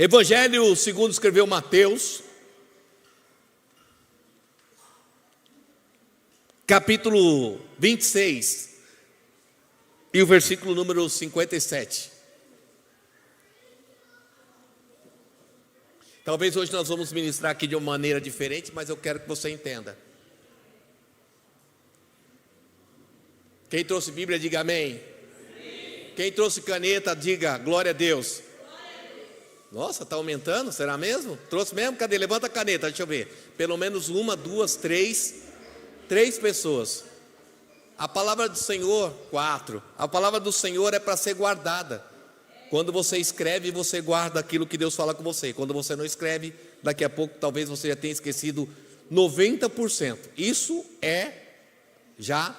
Evangelho segundo escreveu Mateus, capítulo 26, e o versículo número 57. Talvez hoje nós vamos ministrar aqui de uma maneira diferente, mas eu quero que você entenda. Quem trouxe Bíblia, diga amém. Sim. Quem trouxe caneta, diga glória a Deus. Nossa, está aumentando? Será mesmo? Trouxe mesmo? Cadê? Levanta a caneta, deixa eu ver. Pelo menos uma, duas, três pessoas. A palavra do Senhor, 4. A palavra do Senhor é para ser guardada. Quando você escreve, você guarda aquilo que Deus fala com você. Quando você não escreve, daqui a pouco talvez você já tenha esquecido 90%. Isso é já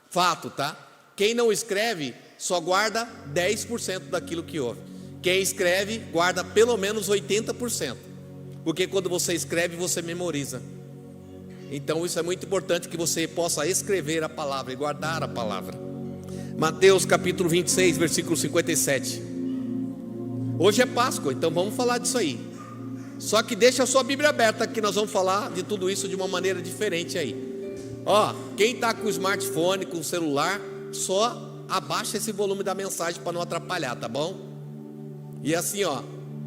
fato, tá? Quem não escreve só guarda 10% daquilo que ouve. Quem escreve guarda pelo menos 80%. Porque quando você escreve, você memoriza. Então isso é muito importante, que você possa escrever a palavra e guardar a palavra. Mateus capítulo 26, versículo 57. Hoje é Páscoa, então vamos falar disso aí. Só que deixa a sua Bíblia aberta, que nós vamos falar de tudo isso de uma maneira diferente aí. Ó, quem está com o smartphone, com o celular, só abaixa esse volume da mensagem para não atrapalhar, tá bom? E assim, ó,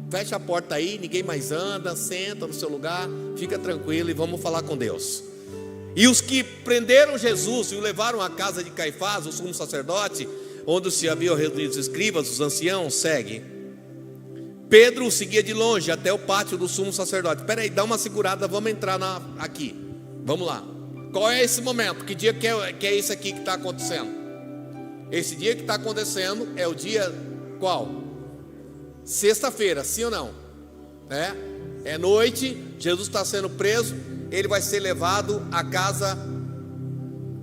fecha a porta aí, ninguém mais anda, senta no seu lugar, fica tranquilo e vamos falar com Deus. E os que prenderam Jesus e o levaram à casa de Caifás, o sumo sacerdote, onde se haviam reunido os escribas, os anciãos, segue. Pedro o seguia de longe até o pátio do sumo sacerdote. Espera aí, dá uma segurada, vamos entrar aqui. Vamos lá. Qual é esse momento? Que dia que é esse aqui que está acontecendo? Esse dia que está acontecendo é o dia qual? Sexta-feira, sim ou não? É noite, Jesus está sendo preso, ele vai ser levado à casa,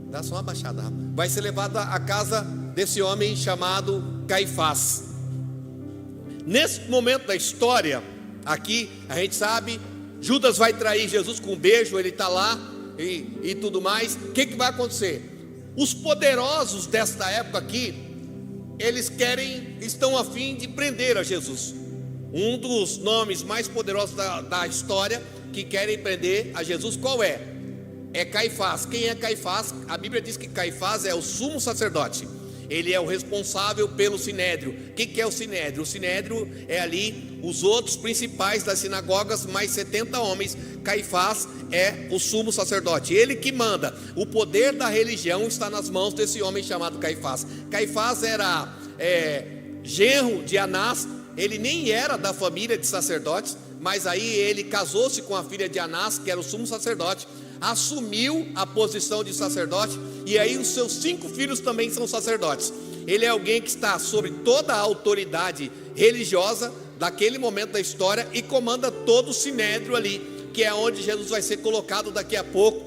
dá só uma baixada, vai ser levado à casa desse homem chamado Caifás. Nesse momento da história, aqui, a gente sabe, Judas vai trair Jesus com um beijo, ele está lá e tudo mais. O que vai acontecer? Os poderosos desta época aqui, eles estão a fim de prender a Jesus. Um dos nomes mais poderosos da história que querem prender a Jesus, qual é? É Caifás. Quem é Caifás? A Bíblia diz que Caifás é o sumo sacerdote. Ele é o responsável pelo sinédrio. O que é o sinédrio? O sinédrio é ali os outros principais das sinagogas, mais 70 homens. Caifás é o sumo sacerdote, ele que manda. O poder da religião está nas mãos desse homem chamado Caifás. Caifás era genro de Anás. Ele nem era da família de sacerdotes, mas aí ele casou-se com a filha de Anás, que era o sumo sacerdote, assumiu a posição de sacerdote, e aí os seus 5 filhos também são sacerdotes. Ele é alguém que está sobre toda a autoridade religiosa daquele momento da história e comanda todo o sinédrio ali, que é onde Jesus vai ser colocado daqui a pouco,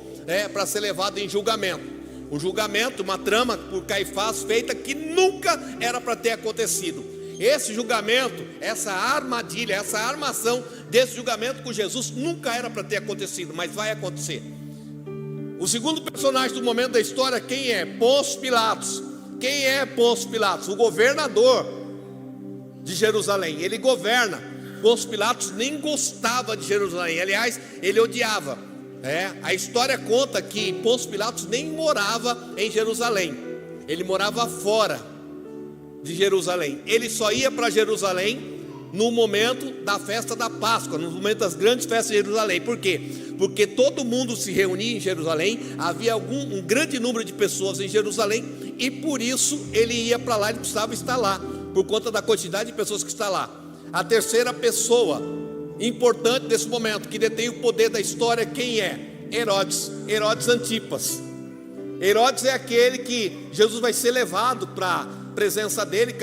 para ser levado em julgamento. O julgamento, uma trama por Caifás feita que nunca era para ter acontecido. Esse julgamento, essa armadilha, essa armação desse julgamento com Jesus nunca era para ter acontecido, mas vai acontecer. O segundo personagem do momento da história, quem é? Pôncio Pilatos. Quem é Pôncio Pilatos? O governador de Jerusalém. Ele governa. Pôncio Pilatos nem gostava de Jerusalém, aliás, ele odiava. A história conta que Pôncio Pilatos nem morava em Jerusalém, ele morava fora de Jerusalém. Ele só ia para Jerusalém no momento da festa da Páscoa, no momento das grandes festas de Jerusalém. Por quê? Porque todo mundo se reunia em Jerusalém, havia um grande número de pessoas em Jerusalém, e por isso ele ia para lá, ele precisava estar lá, por conta da quantidade de pessoas que está lá. A terceira pessoa importante desse momento, que detém o poder da história, quem é? Herodes Antipas. Herodes é aquele que Jesus vai ser levado para a presença dele.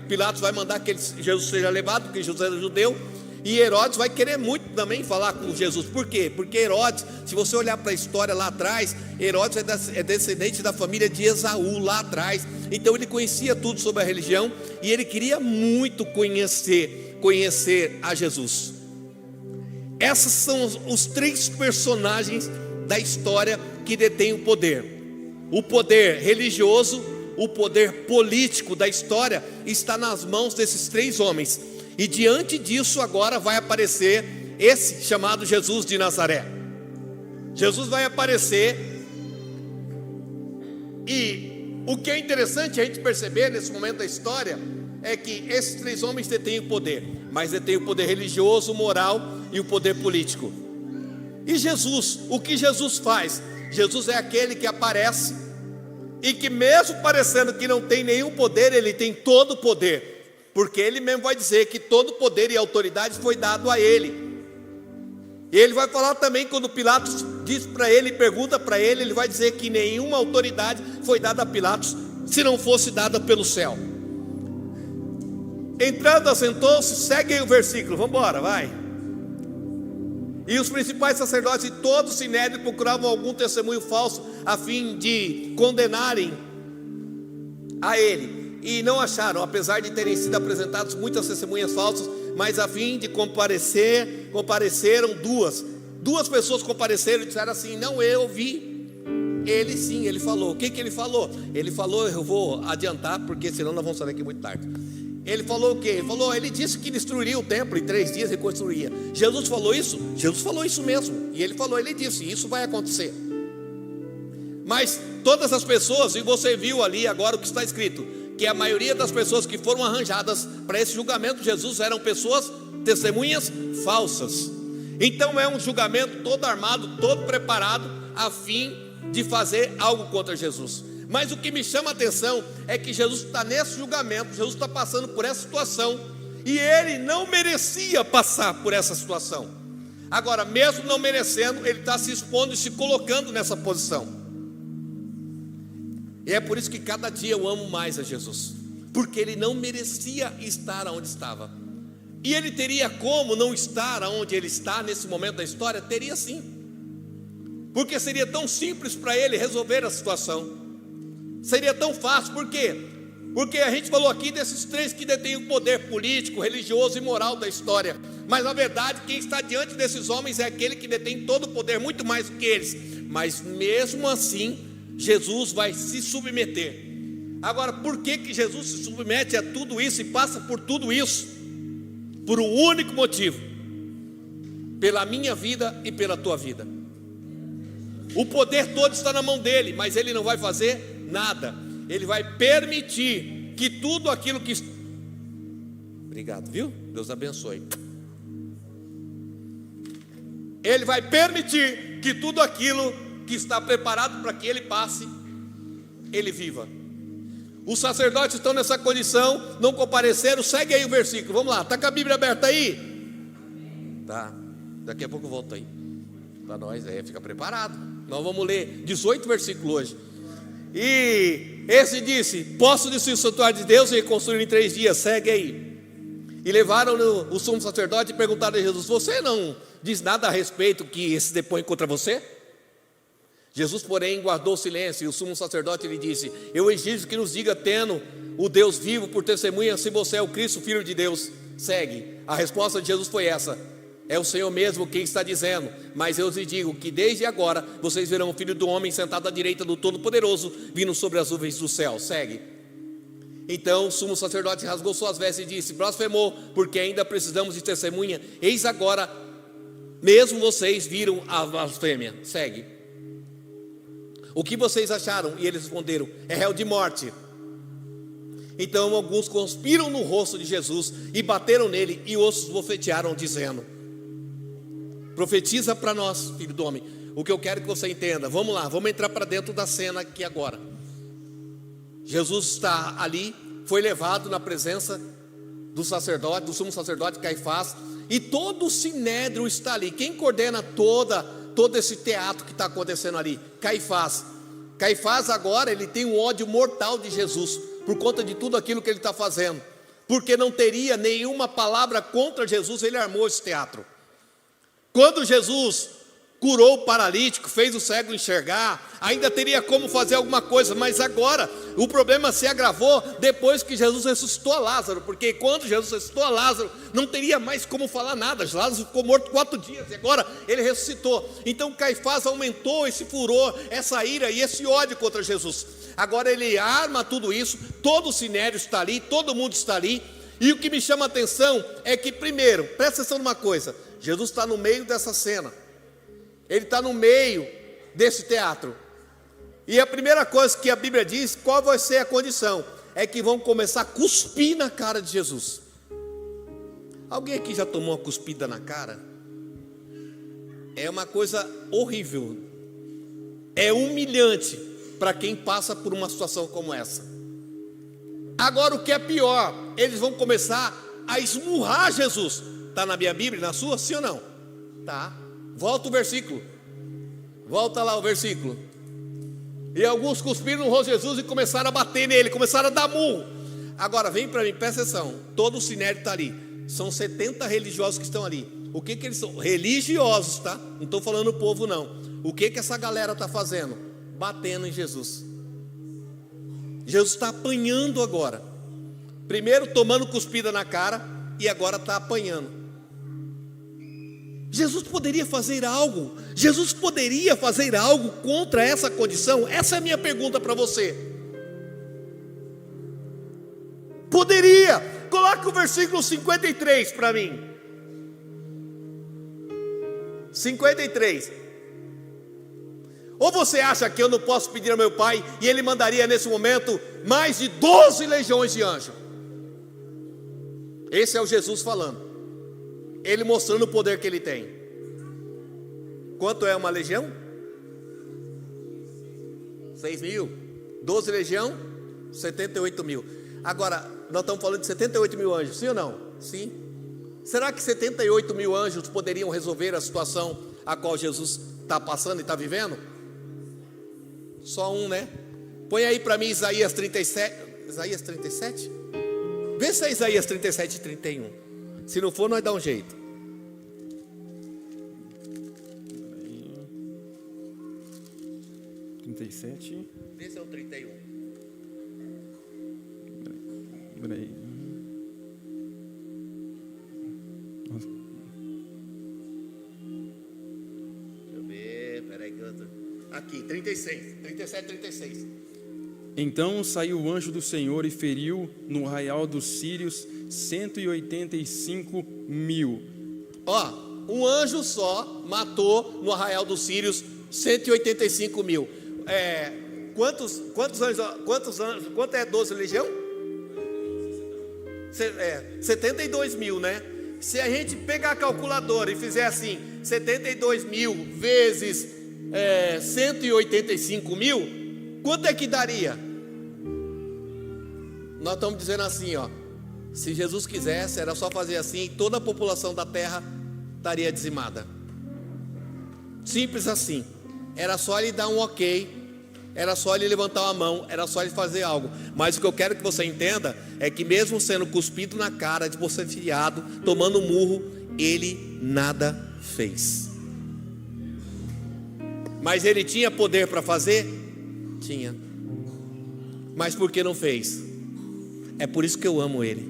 Pilatos vai mandar que Jesus seja levado, porque Jesus era judeu, e Herodes vai querer muito também falar com Jesus. Por quê? Porque Herodes, se você olhar para a história lá atrás, Herodes é descendente da família de Esaú lá atrás. Então ele conhecia tudo sobre a religião, e ele queria muito conhecer a Jesus. Esses são os 3 personagens da história que detêm o poder. O poder religioso, o poder político da história está nas mãos desses 3 homens. E diante disso agora vai aparecer esse chamado Jesus de Nazaré. Jesus vai aparecer, e o que é interessante a gente perceber nesse momento da história é que esses três homens detêm o poder, mas detêm o poder religioso, moral e o poder político. E Jesus, o que Jesus faz? Jesus é aquele que aparece e que, mesmo parecendo que não tem nenhum poder, ele tem todo o poder, porque ele mesmo vai dizer que todo o poder e autoridade foi dado a ele. E ele vai falar também, quando Pilatos diz para ele, pergunta para ele, ele vai dizer que nenhuma autoridade foi dada a Pilatos se não fosse dada pelo céu. Entrando, assentou-se, segue aí o versículo, vamos embora, vai. E os principais sacerdotes e todo o sinédrio procuravam algum testemunho falso a fim de condenarem a ele, e não acharam, apesar de terem sido apresentadas muitas testemunhas falsas, mas a fim de compareceram duas pessoas compareceram e disseram assim: não, eu vi. Ele sim, ele falou. O que ele falou? Ele falou, eu vou adiantar, porque senão nós vamos sair aqui muito tarde. Ele falou o quê? Ele disse que destruiria o templo, em 3 dias reconstruiria. Jesus falou isso? Jesus falou isso mesmo. E ele disse, isso vai acontecer. Mas todas as pessoas, e você viu ali agora o que está escrito, que a maioria das pessoas que foram arranjadas para esse julgamento de Jesus eram pessoas, testemunhas falsas. Então é um julgamento todo armado, todo preparado, a fim de fazer algo contra Jesus. Mas o que me chama a atenção é que Jesus está nesse julgamento, Jesus está passando por essa situação, e ele não merecia passar por essa situação. Agora, mesmo não merecendo, ele está se expondo e se colocando nessa posição. E é por isso que cada dia eu amo mais a Jesus, porque ele não merecia estar onde estava. E ele teria como não estar onde ele está nesse momento da história? Teria sim, porque seria tão simples para ele resolver a situação. Seria tão fácil, por quê? Porque a gente falou aqui desses três que detêm o poder político, religioso e moral da história. Mas na verdade quem está diante desses homens é aquele que detém todo o poder, muito mais do que eles. Mas mesmo assim, Jesus vai se submeter. Agora, por que Jesus se submete a tudo isso e passa por tudo isso? Por um único motivo: pela minha vida e pela tua vida. O poder todo está na mão dele, mas ele não vai fazer nada. Ele vai permitir que tudo aquilo que... Obrigado, viu? Deus abençoe. Ele vai permitir que tudo aquilo que está preparado para que ele passe, ele viva. Os sacerdotes estão nessa condição, não compareceram. Segue aí o versículo, vamos lá. Está com a Bíblia aberta aí? Tá, daqui a pouco eu volto aí para nós, fica preparado. Nós vamos ler 18 versículos hoje. E esse disse: posso descer o santuário de Deus e reconstruir em 3 dias. Segue aí. E levaram o sumo sacerdote e perguntaram a Jesus: você não diz nada a respeito que esse depõe contra você? Jesus, porém, guardou silêncio. E o sumo sacerdote lhe disse: eu exijo que nos diga, tendo o Deus vivo por testemunha, se você é o Cristo, Filho de Deus. Segue. A resposta de Jesus foi essa: é o Senhor mesmo quem está dizendo. Mas eu lhes digo que desde agora vocês verão o Filho do Homem sentado à direita do Todo-Poderoso, vindo sobre as nuvens do céu. Segue. Então o sumo sacerdote rasgou suas vestes e disse: blasfemou, porque ainda precisamos de testemunha. Eis agora, mesmo vocês viram a blasfêmia. Segue. O que vocês acharam? E eles responderam: é réu de morte. Então alguns conspiram no rosto de Jesus e bateram nele, e outros bofetearam, dizendo: profetiza para nós, filho do homem. O que eu quero que você entenda, vamos lá, vamos entrar para dentro da cena aqui agora. Jesus está ali, foi levado na presença do sacerdote, do sumo sacerdote Caifás, e todo o sinédrio está ali. Quem coordena todo esse teatro que está acontecendo ali? Caifás. Caifás agora, ele tem um ódio mortal de Jesus, por conta de tudo aquilo que ele está fazendo, porque não teria nenhuma palavra contra Jesus, ele armou esse teatro. Quando Jesus curou o paralítico, fez o cego enxergar, ainda teria como fazer alguma coisa, mas agora o problema se agravou depois que Jesus ressuscitou a Lázaro, porque quando Jesus ressuscitou a Lázaro, não teria mais como falar nada. Lázaro ficou morto 4 dias, e agora ele ressuscitou. Então Caifás aumentou esse furor, essa ira e esse ódio contra Jesus. Agora ele arma tudo isso, todo o sinédrio está ali, todo mundo está ali, E o que me chama a atenção é que, primeiro, presta atenção numa coisa: Jesus está no meio dessa cena, ele está no meio desse teatro, e a primeira coisa que a Bíblia diz, qual vai ser a condição? É que vão começar a cuspir na cara de Jesus. Alguém aqui já tomou uma cuspida na cara? É uma coisa horrível, é humilhante para quem passa por uma situação como essa. Agora o que é pior, eles vão começar a esmurrar Jesus. Está na minha Bíblia, na sua, sim ou não? Tá. Volta o versículo. Volta lá o versículo. E alguns cuspiram no rosto de Jesus e começaram a bater nele, começaram a dar murro. Agora vem para mim, presta atenção. Todo o sinédrio está ali. São 70 religiosos que estão ali. O que eles são? Religiosos, tá? Não estou falando o povo não. O que essa galera está fazendo? Batendo em Jesus. Jesus está apanhando agora. Primeiro tomando cuspida na cara, e agora está apanhando. Jesus poderia fazer algo? Jesus poderia fazer algo contra essa condição? Essa é a minha pergunta para você. Poderia. Coloca o versículo 53 para mim. 53. Ou você acha que eu não posso pedir ao meu pai e ele mandaria nesse momento mais de 12 legiões de anjos? Esse é o Jesus falando, ele mostrando o poder que ele tem. Quanto é uma legião? 6.000. 12 legião, 78.000. Agora, nós estamos falando de 78.000 anjos, sim ou não? Sim. Será que 78.000 anjos poderiam resolver a situação a qual Jesus está passando e está vivendo? Só um, né? Põe aí para mim Isaías 37. Isaías 37? Vê se é Isaías 37 e 31. Se não for, nós dá um jeito. Aí, 37. Vê se é o 31. Peraí. Nossa. Deixa eu ver, peraí que eu tô... Aqui, 36, 37, 36. Então saiu o anjo do Senhor e feriu no arraial dos sírios 185.000. Ó, um anjo só matou no arraial dos sírios 185.000. Quantos anjos? Quanto é 12 legião? 72.000, né? Se a gente pegar a calculadora e fizer assim, 72.000 vezes 185.000, quanto é que daria? Nós estamos dizendo assim, ó, se Jesus quisesse, era só fazer assim, e toda a população da terra estaria dizimada. Simples assim. Era só ele dar um ok, era só ele levantar uma mão, era só ele fazer algo. Mas o que eu quero que você entenda é que mesmo sendo cuspido na cara, desbocetiado, tomando murro, ele nada fez. Mas ele tinha poder para fazer? Tinha. Mas por que não fez? É por isso que eu amo ele.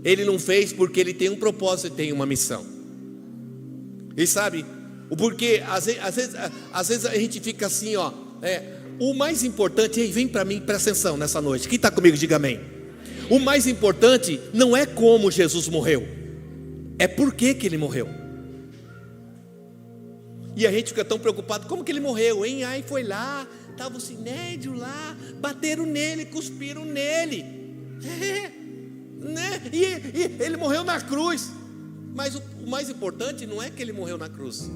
Ele não fez porque ele tem um propósito e tem uma missão. E sabe, o porquê, às vezes a gente fica assim, ó. O mais importante, ei, vem para mim, presta atenção nessa noite. Quem está comigo, diga amém. O mais importante não é como Jesus morreu, é por que ele morreu. E a gente fica tão preocupado, como que ele morreu, hein? Aí foi lá, estava o sinédrio lá, bateram nele, cuspiram nele, né? E ele morreu na cruz. Mas o mais importante não é que ele morreu na cruz,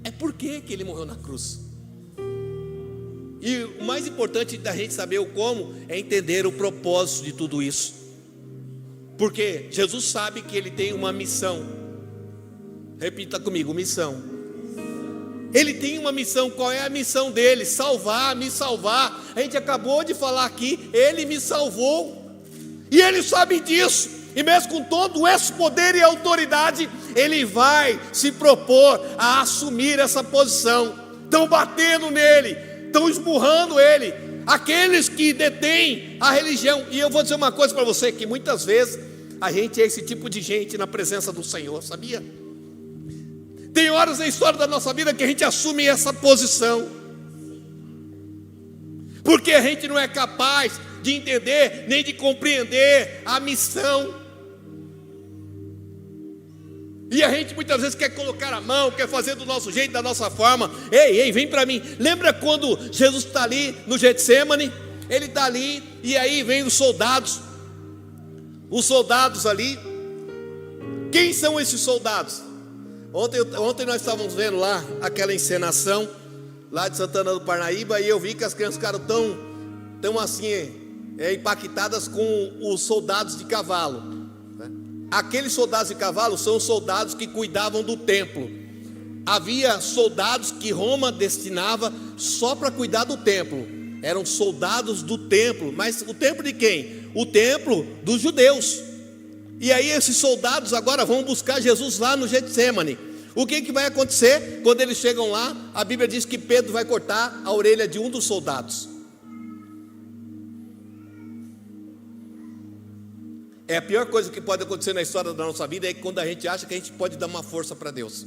é por que ele morreu na cruz. E o mais importante da gente saber o como é entender o propósito de tudo isso. Porque Jesus sabe que ele tem uma missão. Repita comigo, missão. Ele tem uma missão. Qual é a missão dele? Salvar, me salvar. A gente acabou de falar aqui, ele me salvou. E ele sabe disso. E mesmo com todo esse poder e autoridade, ele vai se propor a assumir essa posição. Estão batendo nele, estão esmurrando ele, aqueles que detêm a religião. E eu vou dizer uma coisa para você, que muitas vezes a gente é esse tipo de gente na presença do Senhor, sabia? Tem horas na história da nossa vida que a gente assume essa posição. porque a gente não é capaz de entender, nem de compreender a missão. E a gente muitas vezes quer colocar a mão, quer fazer do nosso jeito, da nossa forma. Ei, vem para mim. Lembra quando Jesus está ali no Getsêmani? Ele está ali, e aí vem os soldados ali. Quem são esses soldados? Ontem nós estávamos vendo lá aquela encenação lá de Santana do Parnaíba, e eu vi que as crianças ficaram tão assim, impactadas com os soldados de cavalo, né? Aqueles soldados de cavalo são os soldados que cuidavam do templo. Havia soldados que Roma destinava só para cuidar do templo, eram soldados do templo. Mas o templo de quem? O templo dos judeus. E aí esses soldados agora vão buscar Jesus lá no Getsêmani. O que vai acontecer? Quando eles chegam lá, a Bíblia diz que Pedro vai cortar a orelha de um dos soldados. É a pior coisa que pode acontecer na história da nossa vida, é quando a gente acha que a gente pode dar uma força para Deus.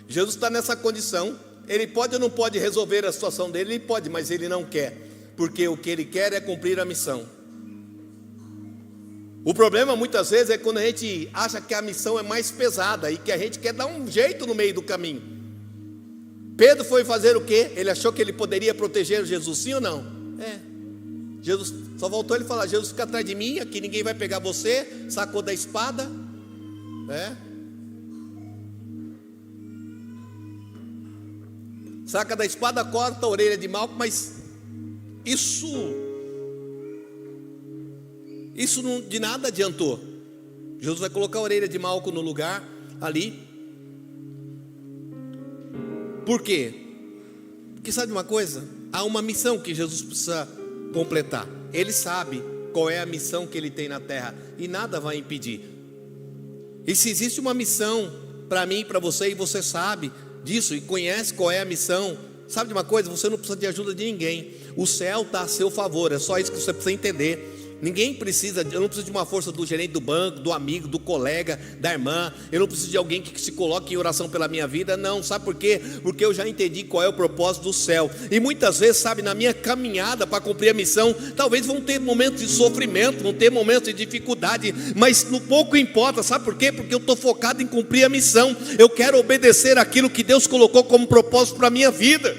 Jesus está nessa condição. Ele pode ou não pode resolver a situação dele? Ele pode, mas ele não quer, porque o que ele quer é cumprir a missão. O problema muitas vezes é quando a gente acha que a missão é mais pesada e que a gente quer dar um jeito no meio do caminho. Pedro foi fazer o quê? Ele achou que ele poderia proteger Jesus, sim ou não? Jesus só voltou ele falar: Jesus, fica atrás de mim, aqui ninguém vai pegar você. Sacou da espada, saca da espada, corta a orelha de Malco. Mas isso não, de nada adiantou. Jesus vai colocar a orelha de Malco no lugar ali. Por quê? Porque sabe uma coisa? Há uma missão que Jesus precisa completar. Ele sabe qual é a missão que ele tem na terra, e nada vai impedir. E se existe uma missão para mim e para você, e você sabe disso e conhece qual é a missão, sabe de uma coisa? Você não precisa de ajuda de ninguém. O céu está a seu favor. É só isso que você precisa entender. Ninguém precisa, eu não preciso de uma força do gerente do banco, do amigo, do colega, da irmã. Eu não preciso de alguém que se coloque em oração pela minha vida. Não, sabe por quê? Porque eu já entendi qual é o propósito do céu. E muitas vezes, sabe, na minha caminhada para cumprir a missão, talvez vão ter momentos de sofrimento, vão ter momentos de dificuldade, mas no pouco importa. Sabe por quê? Porque eu estou focado em cumprir a missão. Eu quero obedecer aquilo que Deus colocou como propósito para a minha vida.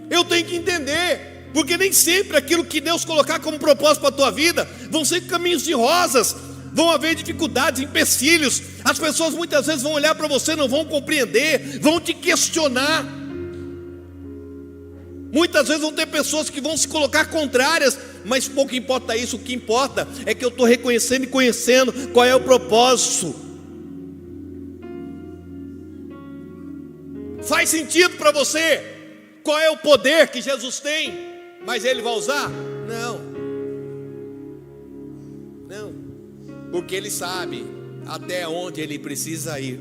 Eu tenho que entender, porque nem sempre aquilo que Deus colocar como propósito para a tua vida vão ser caminhos de rosas. Vão haver dificuldades, empecilhos. As pessoas muitas vezes vão olhar para você, não vão compreender, vão te questionar. Muitas vezes vão ter pessoas que vão se colocar contrárias, mas pouco importa isso. O que importa é que eu estou reconhecendo e conhecendo qual é o propósito. Faz sentido para você? Qual é o poder que Jesus tem? Mas ele vai usar? Não, porque ele sabe até onde ele precisa ir.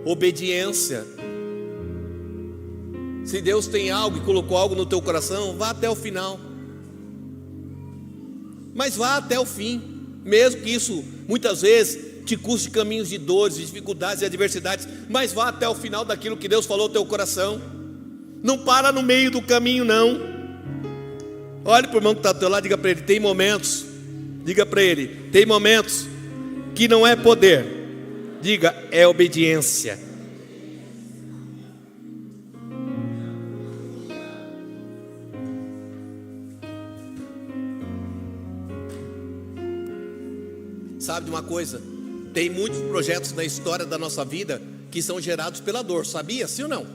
Obediência. Se Deus tem algo e colocou algo no teu coração, vá até o final. Mas vá até o fim, mesmo que isso muitas vezes te custe caminhos de dores, de dificuldades e adversidades, mas vá até o final daquilo que Deus falou no teu coração. Não para no meio do caminho, não. Olhe para o irmão que está do teu lado, diga para ele: tem momentos. Diga para ele: tem momentos que não é poder. Diga: é obediência. Sabe de uma coisa? Tem muitos projetos na história da nossa vida que são gerados pela dor. Sabia? Sim ou não?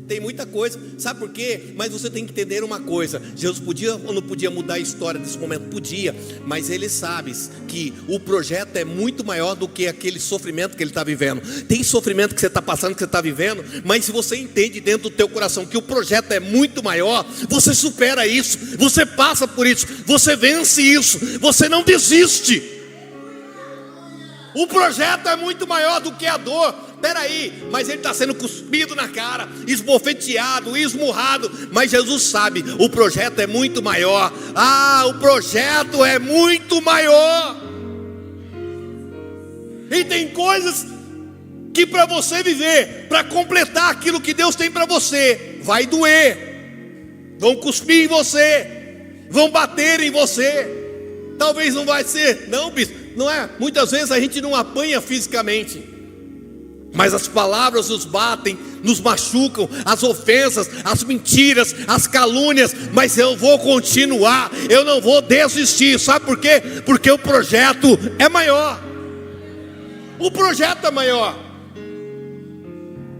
Tem muita coisa. Sabe por quê? Mas você tem que entender uma coisa: Jesus podia ou não podia mudar a história desse momento? Podia, mas ele sabe que o projeto é muito maior do que aquele sofrimento que ele está vivendo. Tem sofrimento que você está passando, que você está vivendo, mas se você entende dentro do teu coração que o projeto é muito maior, você supera isso, você passa por isso, você vence isso, você não desiste. O projeto é muito maior do que a dor. Peraí, mas ele está sendo cuspido na cara, esbofeteado, esmurrado, mas Jesus sabe, o projeto é muito maior. O projeto é muito maior. E tem coisas que para você viver, para completar aquilo que Deus tem para você, vai doer, vão cuspir em você, vão bater em você. Talvez não vai ser, não, bispo, não é? Muitas vezes a gente não apanha fisicamente, mas as palavras nos batem, nos machucam, as ofensas, as mentiras, as calúnias. Mas eu vou continuar, eu não vou desistir. Sabe por quê? Porque o projeto é maior. O projeto é maior.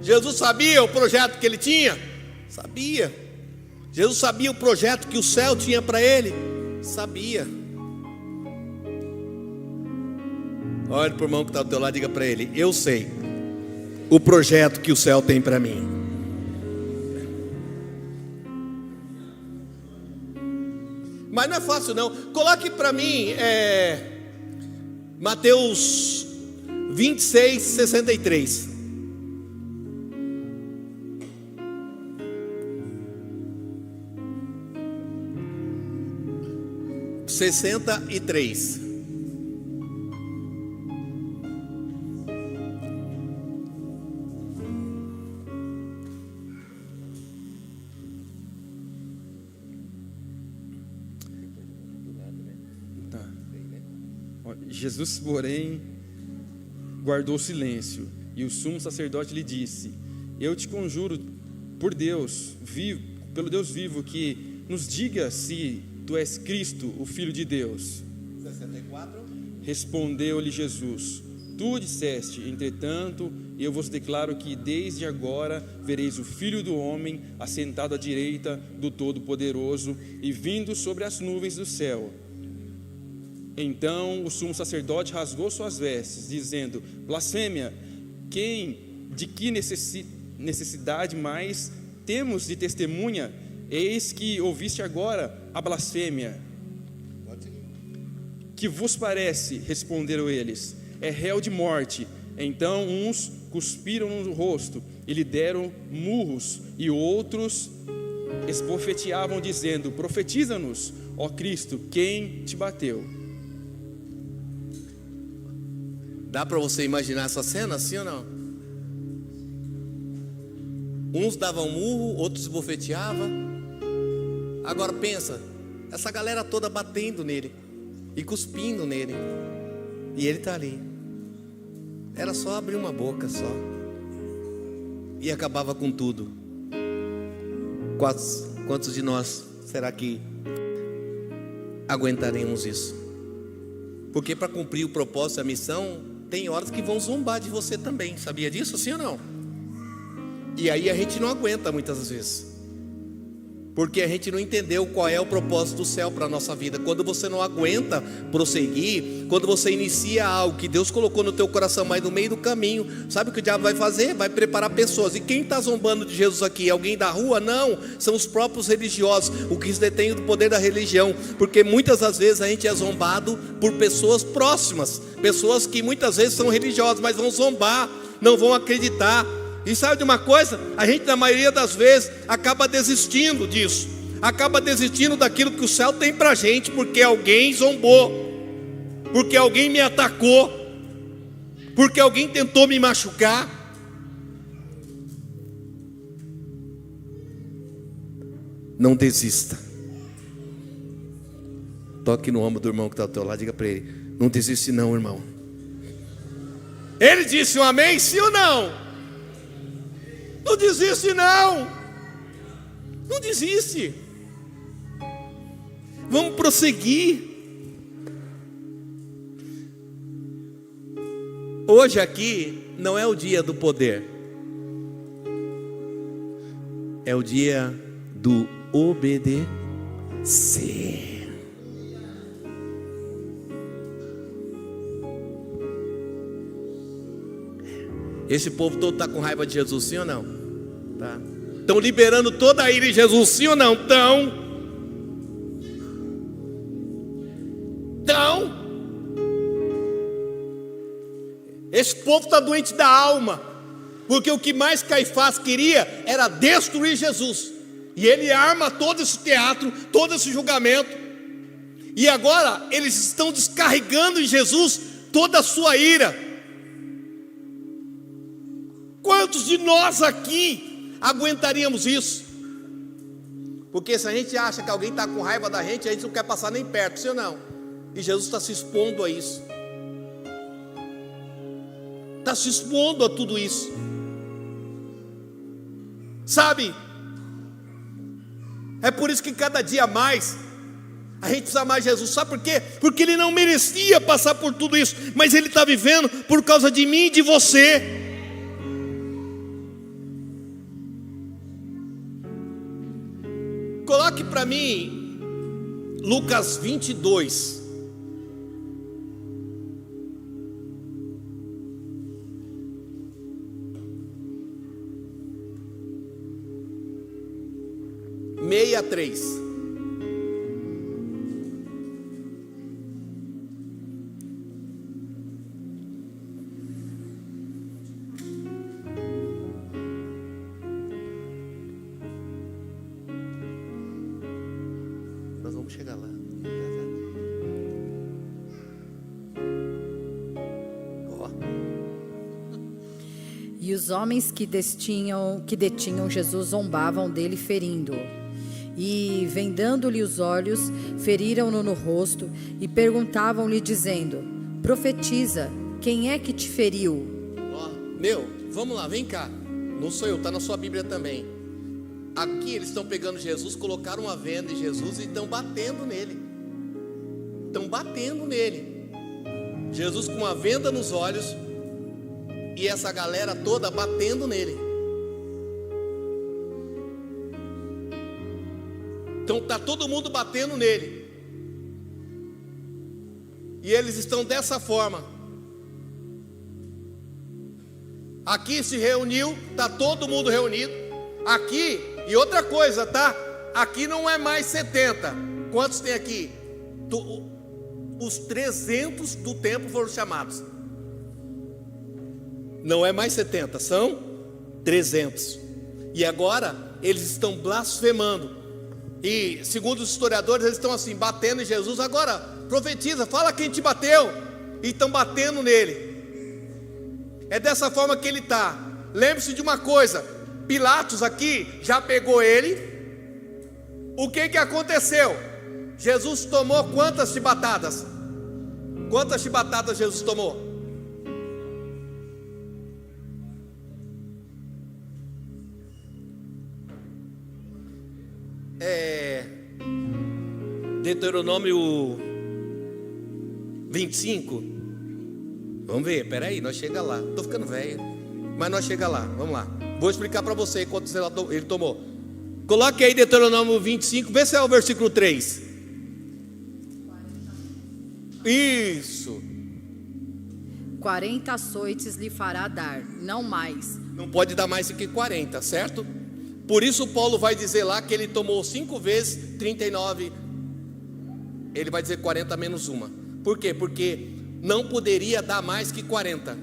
Jesus sabia o projeto que ele tinha? Sabia. Jesus sabia o projeto que o céu tinha para ele? Sabia. Olha para o irmão que está ao teu lado, diga para ele: eu sei o projeto que o céu tem para mim. Mas não é fácil não. Coloque para mim Mateus 26, 63. Jesus, porém, guardou silêncio, e o sumo sacerdote lhe disse: eu te conjuro por Deus vivo, pelo Deus vivo, que nos diga se tu és Cristo, o Filho de Deus. 64. Respondeu-lhe Jesus: tu disseste, entretanto, eu vos declaro que desde agora vereis o Filho do Homem assentado à direita do Todo-Poderoso e vindo sobre as nuvens do céu. Então o sumo sacerdote rasgou suas vestes, dizendo: blasfêmia! De que necessidade mais temos de testemunha? Eis que ouviste agora a blasfêmia. Que vos parece? Responderam eles: é réu de morte. Então uns cuspiram no rosto e lhe deram murros, e outros esbofeteavam, dizendo: profetiza-nos, ó Cristo, quem te bateu? Dá para você imaginar essa cena, assim ou não? Uns davam murro, outros esbofeteavam. Agora pensa, essa galera toda batendo nele e cuspindo nele, e ele está ali. Era só abrir uma boca só, e acabava com tudo. Quantos de nós será que aguentaremos isso? Porque para cumprir o propósito, a missão, tem horas que vão zombar de você também. Sabia disso, sim ou não? E aí a gente não aguenta muitas vezes, porque a gente não entendeu qual é o propósito do céu para a nossa vida. Quando você não aguenta prosseguir, quando você inicia algo que Deus colocou no teu coração, mas no meio do caminho, sabe o que o diabo vai fazer? Vai preparar pessoas. E quem está zombando de Jesus aqui? Alguém da rua? Não, são os próprios religiosos, o que detém o poder da religião. Porque muitas das vezes a gente é zombado por pessoas próximas, pessoas que muitas vezes são religiosas, mas vão zombar, não vão acreditar. E sabe de uma coisa? A gente na maioria das vezes acaba desistindo disso, acaba desistindo daquilo que o céu tem para a gente, porque alguém zombou, porque alguém me atacou, porque alguém tentou me machucar. Não desista. Toque no ombro do irmão que está ao teu lado, diga para ele: não desiste não, irmão. Ele disse um amém, sim ou não? Não desiste não. Não desiste. Vamos prosseguir. Hoje aqui não é o dia do poder, é o dia do obedecer. Esse povo todo está com raiva de Jesus, sim ou não? Tá. Estão liberando toda a ira em Jesus, sim ou não? Estão. Esse povo está doente da alma, porque o que mais Caifás queria era destruir Jesus, e ele arma todo esse teatro, todo esse julgamento, e agora eles estão descarregando em Jesus toda a sua ira. Quantos de nós aqui aguentaríamos isso? Porque se a gente acha que alguém está com raiva da gente, a gente não quer passar nem perto, sim ou não? E Jesus está se expondo a isso. Está se expondo a tudo isso. Sabe? É por isso que cada dia mais a gente precisa mais de Jesus. Sabe por quê? Porque Ele não merecia passar por tudo isso, mas Ele está vivendo por causa de mim e de você. Coloque para mim Lucas 22. Meia 3. Nós vamos chegar lá. Ó. E os homens que detinham Jesus zombavam dele, ferindo-o. E, vendando-lhe os olhos, feriram-no no rosto e perguntavam-lhe, dizendo: profetiza, quem é que te feriu? Ó, vamos lá, vem cá. Não sou eu, está na sua Bíblia também. Aqui eles estão pegando Jesus, colocaram uma venda em Jesus e estão batendo nele. Estão batendo nele. Jesus com uma venda nos olhos e essa galera toda batendo nele. Então está todo mundo batendo nele. E eles estão dessa forma. Aqui se reuniu, está todo mundo reunido. Aqui, e outra coisa, tá? Aqui não é mais 70. Quantos tem aqui? Os 300 do templo foram chamados. Não é mais 70, são 300. E agora eles estão blasfemando. E segundo os historiadores, eles estão assim, batendo em Jesus. Agora, profetiza, fala quem te bateu. E estão batendo nele. É dessa forma que ele está. Lembre-se de uma coisa: Pilatos aqui já pegou ele. O que aconteceu? Jesus tomou quantas chibatadas? Quantas chibatadas Jesus tomou? Deuteronômio 25. Vamos ver, peraí, nós chega lá. Estou ficando velho, mas nós chega lá, vamos lá. Vou explicar para você quantos ele tomou. Coloque aí Deuteronômio 25, vê se é o versículo 3. Isso. 40 açoites lhe fará dar, não mais. Não pode dar mais do que 40, certo? Por isso Paulo vai dizer lá que ele tomou 5 vezes 39. Ele vai dizer 40 menos uma. Por quê? Porque não poderia dar mais que 40.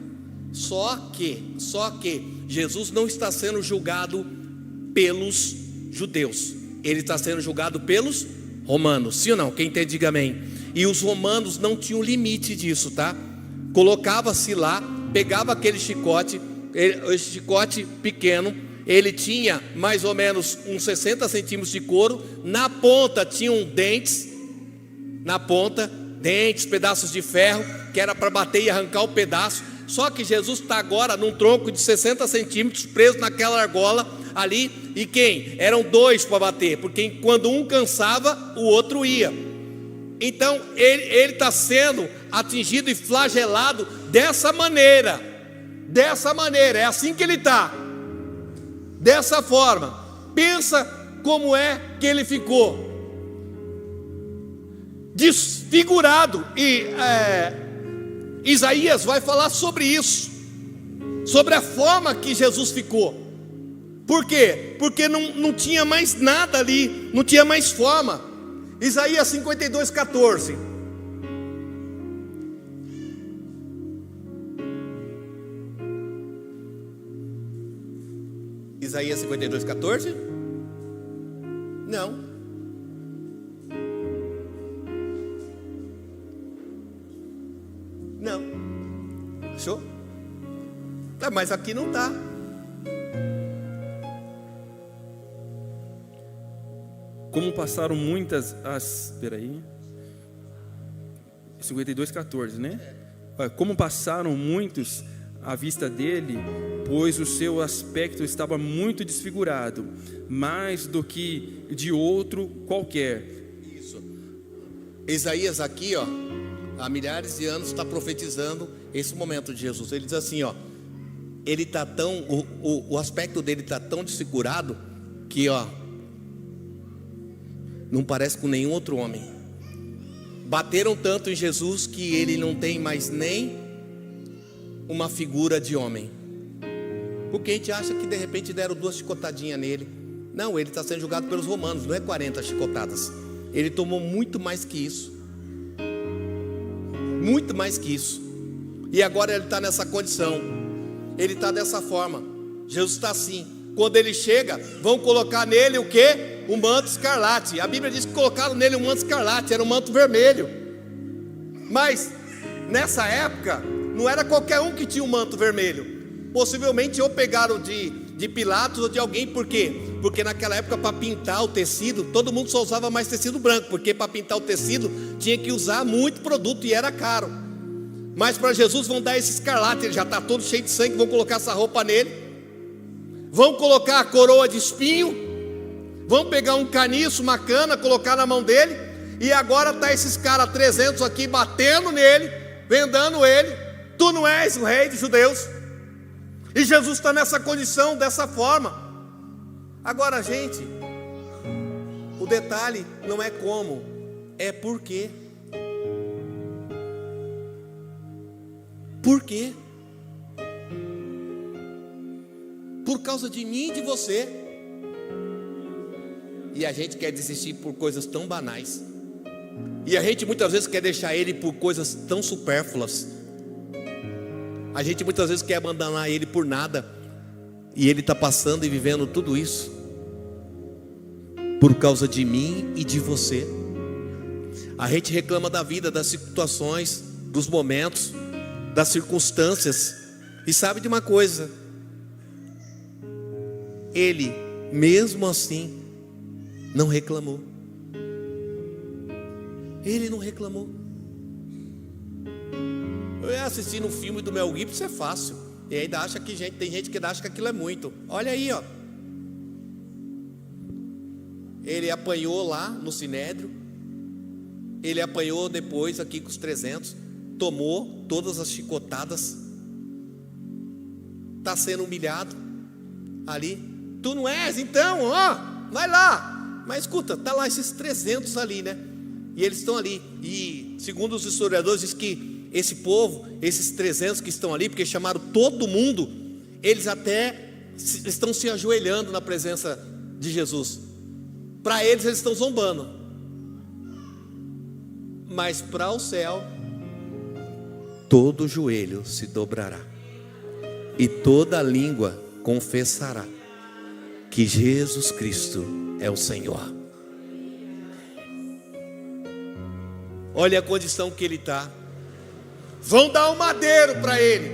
Só que Jesus não está sendo julgado pelos judeus. Ele está sendo julgado pelos romanos. Sim ou não? Quem entende, diga amém. E os romanos não tinham limite disso, tá? Colocava-se lá, pegava aquele chicote, esse chicote pequeno, ele tinha mais ou menos uns 60 centímetros de couro. Na ponta tinham dentes, pedaços de ferro, que era para bater e arrancar o pedaço. Só que Jesus está agora num tronco de 60 centímetros, preso naquela argola ali. E quem? Eram 2 para bater, porque quando um cansava, o outro ia. Então ele está sendo atingido e flagelado dessa maneira. É assim que ele está, dessa forma. Pensa como é que ele ficou desfigurado. E Isaías vai falar sobre isso, sobre a forma que Jesus ficou. Por quê? Porque não tinha mais nada ali, não tinha mais forma. Isaías 52, 14. Isaías 52, 14? Não. Não. Achou? Mas aqui não está. como passaram muitas as... Peraí. 52:14, né? Como passaram muitos à vista dele, pois o seu aspecto estava muito desfigurado, mais do que de outro qualquer. Isso. Isaías aqui, ó, há milhares de anos está profetizando esse momento de Jesus. Ele diz assim, ó, ele está tão, o aspecto dele está tão desfigurado que, ó, não parece com nenhum outro homem. Bateram tanto em Jesus que ele não tem mais nem uma figura de homem. Porque a gente acha que de repente deram 2 chicotadinhas nele. Não, ele está sendo julgado pelos romanos, não é 40 chicotadas. Ele tomou muito mais que isso. Muito mais que isso. E agora ele está nessa condição. Ele está dessa forma. Jesus está assim. Quando ele chega, vão colocar nele o quê? O manto escarlate. A Bíblia diz que colocaram nele um manto escarlate, era um manto vermelho. Mas nessa época não era qualquer um que tinha um manto vermelho. Possivelmente ou pegaram de Pilatos ou de alguém. Por quê? Porque naquela época, para pintar o tecido, todo mundo só usava mais tecido branco, porque para pintar o tecido tinha que usar muito produto e era caro. Mas para Jesus vão dar esse escarlate. Ele já está todo cheio de sangue, vão colocar essa roupa nele, vão colocar a coroa de espinho, vão pegar um caniço, uma cana, colocar na mão dele. E agora está esses caras 300 aqui batendo nele, vendando ele. Tu não és o rei dos judeus. E Jesus está nessa condição, dessa forma. Agora, gente, o detalhe não é como, é por quê. Por quê? Por causa de mim e de você. E a gente quer desistir por coisas tão banais. E a gente muitas vezes quer deixar ele por coisas tão supérfluas. A gente muitas vezes quer abandonar ele por nada. E ele está passando e vivendo tudo isso por causa de mim e de você. A gente reclama da vida, das situações, dos momentos, das circunstâncias. E sabe de uma coisa? Ele, mesmo assim, não reclamou. Ele não reclamou. Eu ia assistir no filme do Mel Gibson, isso é fácil. E ainda acha que tem gente que acha que aquilo é muito. Olha aí, ó. Ele apanhou lá no Sinédrio. Ele apanhou depois aqui com os 300. Tomou todas as chicotadas. Está sendo humilhado ali. Tu não és, então, ó, vai lá. Mas escuta, tá lá esses 300 ali, né? E eles estão ali. E segundo os historiadores, diz que esse povo, esses 300 que estão ali, porque chamaram todo mundo, eles até estão se ajoelhando na presença de Jesus. Para eles estão zombando. Mas para o céu, todo joelho se dobrará e toda língua confessará que Jesus Cristo é o Senhor. Olha a condição que ele está. Vão dar um madeiro para ele,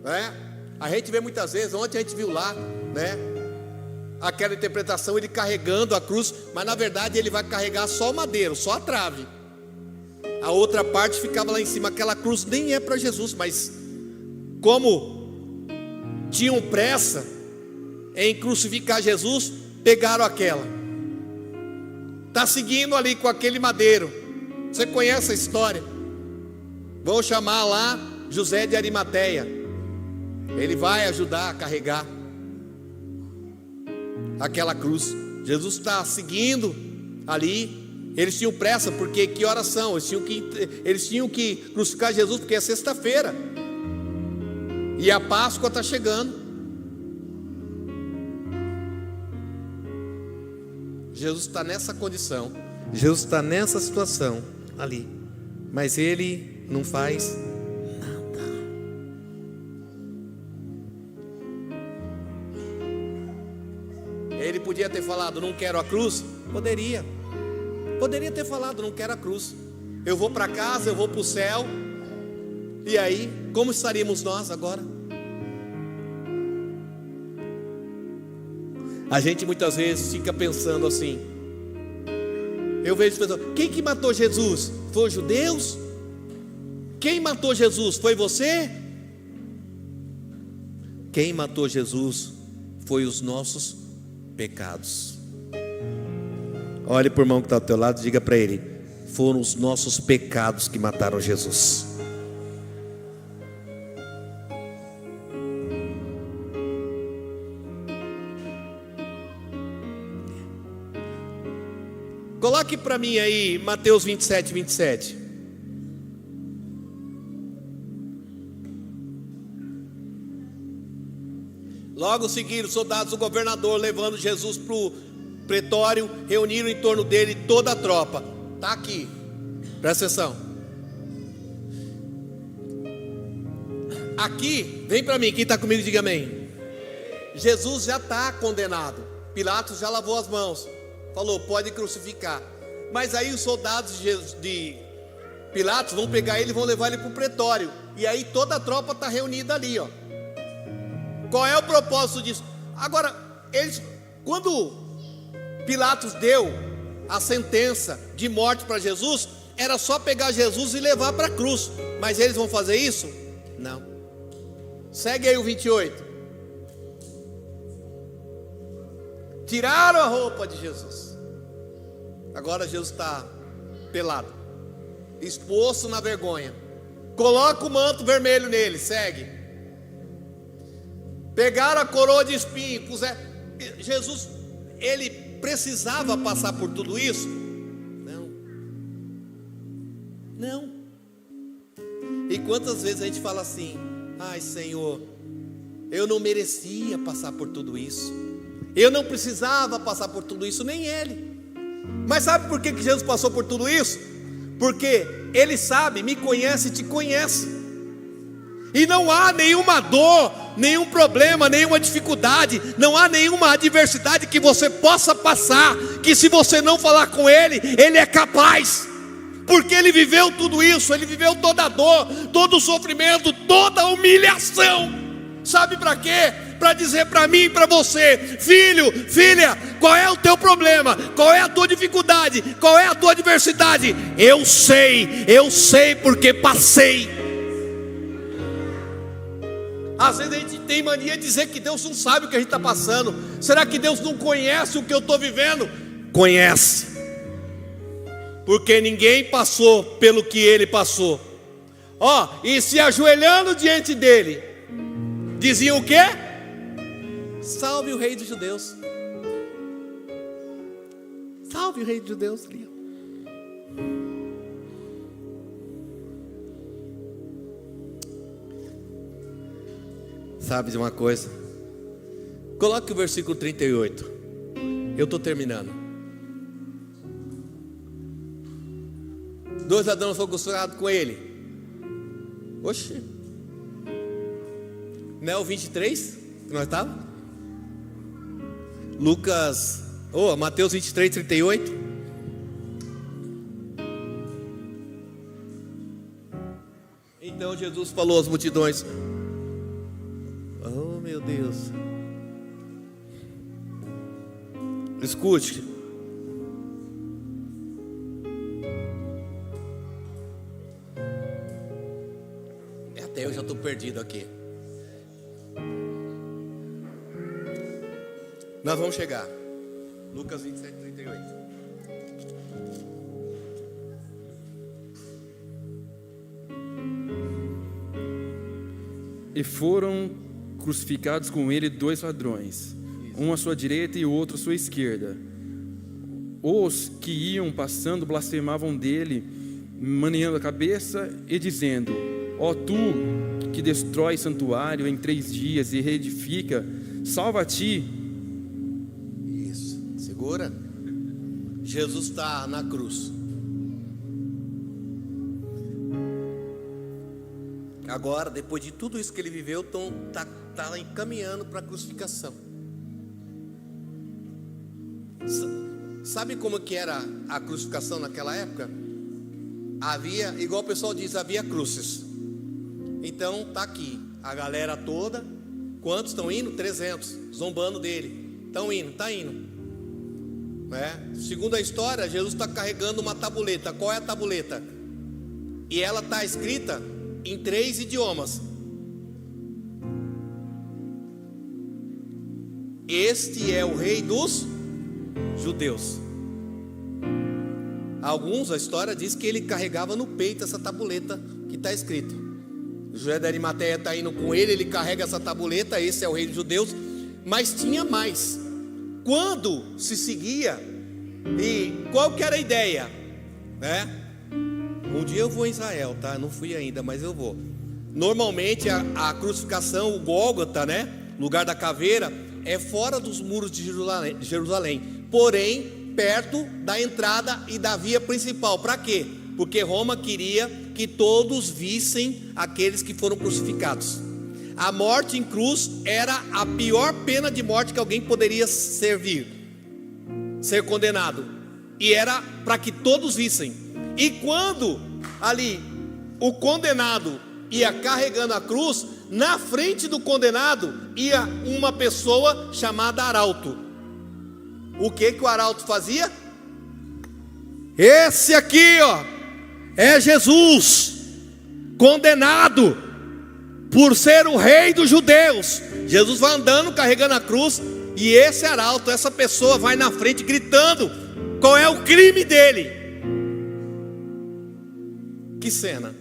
né? A gente vê muitas vezes, ontem a gente viu lá, né, aquela interpretação, ele carregando a cruz, mas na verdade ele vai carregar só o madeiro, só a trave. A outra parte ficava lá em cima. Aquela cruz nem é para Jesus, mas como tinham pressa em crucificar Jesus, pegaram aquela. Está seguindo ali com aquele madeiro. Você conhece a história? Vão chamar lá José de Arimateia. Ele vai ajudar a carregar aquela cruz. Jesus está seguindo ali. Eles tinham pressa, porque que horas são? Eles tinham que crucificar Jesus, porque é sexta-feira. E a Páscoa está chegando. Jesus está nessa condição. Jesus está nessa situação ali. Mas ele não faz nada. Ele podia ter falado, não quero a cruz? Poderia. Poderia ter falado, não quero a cruz. Eu vou para casa, eu vou para o céu. E aí, como estaríamos nós agora? A gente muitas vezes fica pensando assim. Eu vejo pessoas, quem que matou Jesus? Foi os judeus? Quem matou Jesus? Foi você? Quem matou Jesus foi os nossos pecados. Olhe para o irmão que está ao teu lado e diga para ele: foram os nossos pecados que mataram Jesus. Coloque para mim aí Mateus 27, 27. Logo seguiram os soldados do governador, levando Jesus para o pretório, reuniram em torno dele toda a tropa. Está aqui, presta atenção. Aqui, vem para mim, quem está comigo diga amém. Jesus já está condenado. Pilatos já lavou as mãos, falou, pode crucificar. Mas aí os soldados de Pilatos vão pegar ele e vão levar ele para o pretório. E aí toda a tropa está reunida ali, ó. Qual é o propósito disso? Agora, quando Pilatos deu a sentença de morte para Jesus, era só pegar Jesus e levar para a cruz. Mas eles vão fazer isso? Não. Segue aí o 28. Tiraram a roupa de Jesus. Agora Jesus está pelado, exposto na vergonha. Coloca o manto vermelho nele, segue. Pegaram a coroa de espinho, puseram. Jesus, ele precisava passar por tudo isso? Não. E quantas vezes a gente fala assim: ai Senhor, eu não merecia passar por tudo isso, eu não precisava passar por tudo isso, nem ele. Mas sabe por que Jesus passou por tudo isso? Porque ele sabe, me conhece e te conhece. E não há nenhuma dor, nenhum problema, nenhuma dificuldade, não há nenhuma adversidade que você possa passar, que se você não falar com ele, ele é capaz. Porque ele viveu tudo isso, ele viveu toda a dor, todo o sofrimento, toda a humilhação. Sabe para quê? Para dizer para mim e para você: filho, filha, qual é o teu problema? Qual é a tua dificuldade? Qual é a tua adversidade? Eu sei porque passei. Às vezes a gente tem mania de dizer que Deus não sabe o que a gente está passando. Será que Deus não conhece o que eu estou vivendo? Conhece, porque ninguém passou pelo que ele passou. E se ajoelhando diante dele, diziam o quê? Salve o rei dos judeus. Salve o rei dos judeus. Sabe de uma coisa? Coloque o versículo 38. Eu estou terminando. 2 ladrões foram crucificados com ele. Oxi. Não é o 23 que nós estávamos? Mateus 23, 38. Então Jesus falou às multidões: oh meu Deus, escute. Até eu já estou perdido aqui. Nós vamos chegar. Lucas 27, 38. E foram crucificados com ele 2 ladrões, um à sua direita e o outro à sua esquerda. Os que iam passando blasfemavam dele, maneando a cabeça e dizendo: ó tu que destrói santuário em 3 dias e reedifica, salva a ti. Isso, segura. Jesus está na cruz. Agora, depois de tudo isso que ele viveu, está encaminhando para a crucificação. Sabe como que era a crucificação naquela época? Havia, igual o pessoal diz, havia cruzes. Então está aqui a galera toda. Quantos estão indo? 300, zombando dele. Estão indo, está indo. Segundo a história, Jesus está carregando uma tabuleta. Qual é a tabuleta? E ela está escrita em 3 idiomas. Este é o rei dos judeus. Alguns, a história diz que ele carregava no peito essa tabuleta que está escrito. José da Arimateia está indo com ele, ele carrega essa tabuleta, esse é o rei dos judeus. Mas tinha mais. Quando se seguia, e qual que era a ideia? Um dia eu vou em Israel, tá? Não fui ainda, mas eu vou. Normalmente a crucificação, o Gólgota, lugar da caveira, é fora dos muros de Jerusalém, porém perto da entrada e da via principal. Para quê? Porque Roma queria que todos vissem aqueles que foram crucificados. A morte em cruz era a pior pena de morte que alguém poderia ser condenado, e era para que todos vissem. E quando ali o condenado ia carregando a cruz, na frente do condenado ia uma pessoa chamada arauto. O que o arauto fazia? Esse aqui, é Jesus, condenado por ser o rei dos judeus. Jesus vai andando carregando a cruz, e esse arauto, essa pessoa vai na frente gritando qual é o crime dele. Que cena!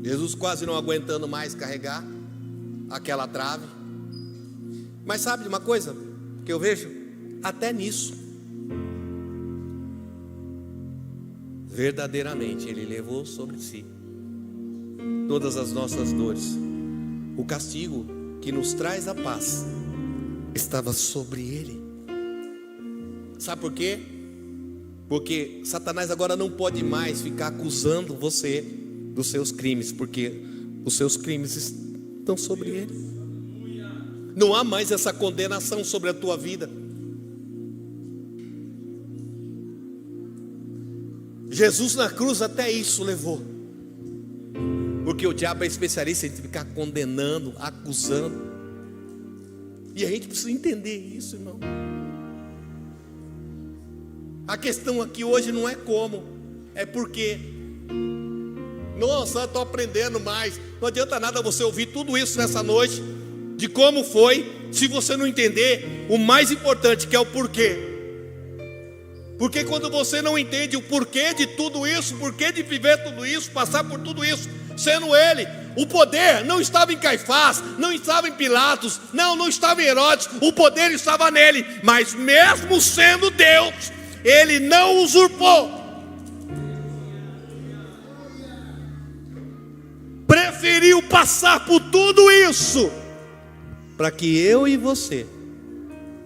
Jesus quase não aguentando mais carregar aquela trave. Mas sabe de uma coisa que eu vejo? Até nisso, verdadeiramente Ele levou sobre si todas as nossas dores. O castigo que nos traz a paz estava sobre Ele. Sabe por quê? Porque Satanás agora não pode mais ficar acusando você dos seus crimes, porque os seus crimes estão sobre Ele. Não há mais essa condenação sobre a tua vida. Jesus na cruz até isso levou, porque o diabo é especialista em ficar condenando, acusando, e a gente precisa entender isso, irmão. A questão aqui hoje não é como, é porque. Nossa, eu estou aprendendo mais. Não adianta nada você ouvir tudo isso nessa noite, de como foi, se você não entender o mais importante, que é o porquê. Porque quando você não entende o porquê de tudo isso, porquê de viver tudo isso, passar por tudo isso, sendo Ele, o poder não estava em Caifás, não estava em Pilatos, não estava em Herodes, o poder estava nele. Mas mesmo sendo Deus, Ele não usurpou. Preferiu passar por tudo isso para que eu e você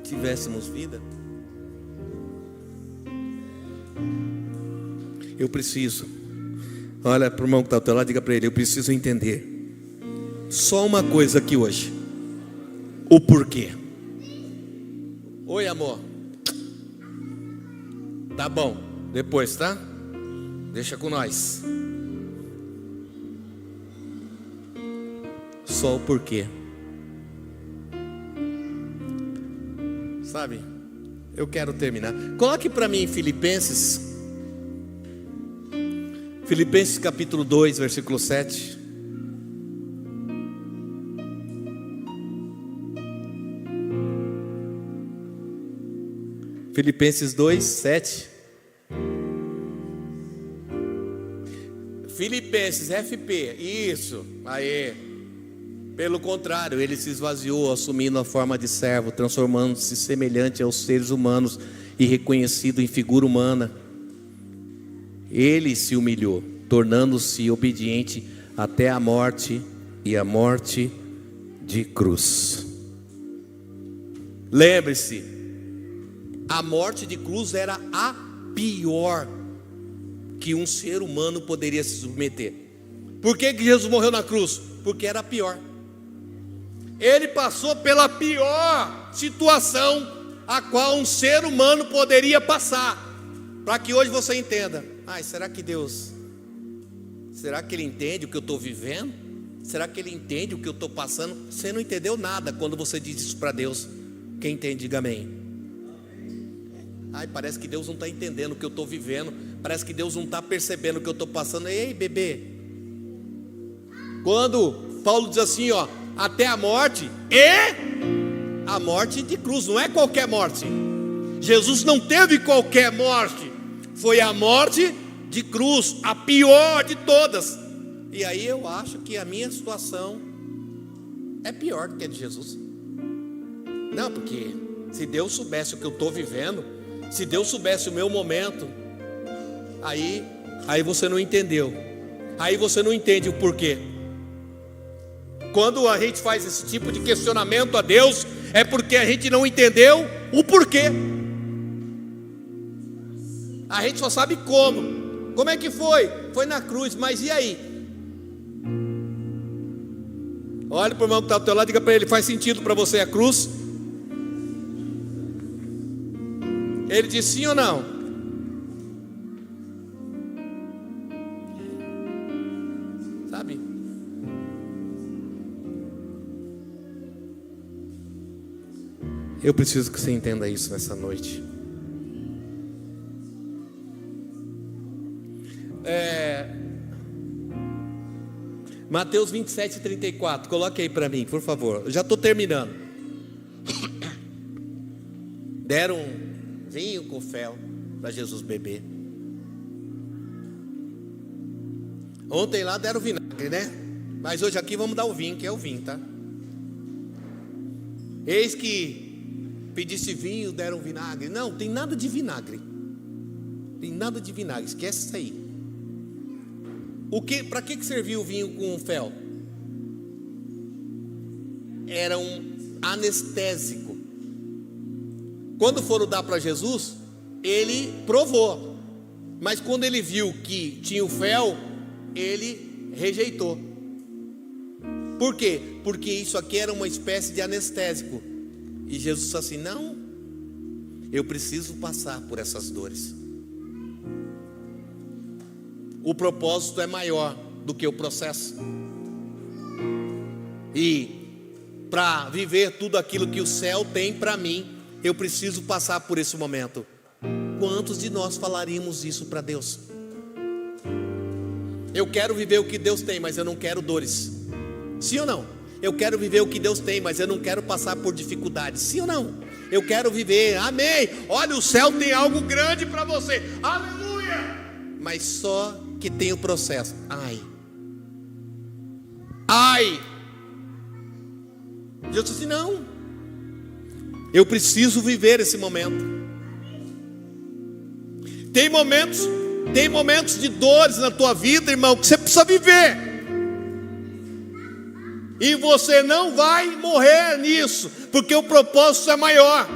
tivéssemos vida. Eu preciso, olha para o irmão que está ao teu lado, diga para ele: eu preciso entender só uma coisa aqui hoje: o porquê. Oi, amor. Tá bom, depois, tá? Deixa com nós. Só o porquê. Sabe, eu quero terminar. Coloque para mim Filipenses capítulo 2, versículo 7. Filipenses 2, 7. Filipenses, FP, isso, aê. Pelo contrário, ele se esvaziou, assumindo a forma de servo, transformando-se semelhante aos seres humanos e reconhecido em figura humana. Ele se humilhou, tornando-se obediente até a morte, e a morte de cruz. Lembre-se, a morte de cruz era a pior que um ser humano poderia se submeter. Por que Jesus morreu na cruz? Porque era a pior. Ele passou pela pior situação a qual um ser humano poderia passar, para que hoje você entenda: será que Deus, será que Ele entende o que eu estou vivendo? Será que ele entende o que eu estou passando? Você não entendeu nada quando você diz isso para Deus. Quem entende, diga amém. Ai, parece que Deus não está entendendo o que eu estou vivendo. Parece que Deus não está percebendo o que eu estou passando. Ei, bebê. Quando Paulo diz assim, ó, até a morte, e a morte de cruz, não é qualquer morte. Jesus não teve qualquer morte, foi a morte de cruz, a pior de todas. E aí eu acho que a minha situação é pior do que a de Jesus. Não, porque se Deus soubesse o que eu estou vivendo, se Deus soubesse o meu momento, aí você não entendeu. Aí você não entende o porquê. Quando a gente faz esse tipo de questionamento a Deus, é porque a gente não entendeu o porquê. A gente só sabe como. Como é que foi? Foi na cruz, mas e aí? Olha para o irmão que está ao teu lado e diga para ele, faz sentido para você a cruz? Ele diz sim ou não? Sabe? Eu preciso que você entenda isso nessa noite. Mateus 27:34, coloque aí para mim, por favor. Eu já estou terminando. Deram vinho com fel para Jesus beber. Ontem lá deram vinagre, né? Mas hoje aqui vamos dar o vinho, que é o vinho, tá? Eis que pedisse vinho, deram vinagre. Não, tem nada de vinagre. Tem nada de vinagre, esquece isso aí. Para que serviu o vinho com fel? Era um anestésico. Quando foram dar para Jesus, ele provou. Mas quando ele viu que tinha o fel, ele rejeitou. Por quê? Porque isso aqui era uma espécie de anestésico. E Jesus disse assim, não, eu preciso passar por essas dores. O propósito é maior do que o processo. E para viver tudo aquilo que o céu tem para mim, eu preciso passar por esse momento. Quantos de nós falaríamos isso para Deus? Eu quero viver o que Deus tem, mas eu não quero dores. Sim ou não? Eu quero viver o que Deus tem, mas eu não quero passar por dificuldades. Sim ou não? Eu quero viver, amém. Olha, o céu tem algo grande para você. Aleluia! Mas só que tem o processo. Ai. Jesus disse, não. Eu preciso viver esse momento. Tem momentos de dores na tua vida, irmão, que você precisa viver. E você não vai morrer nisso, porque o propósito é maior.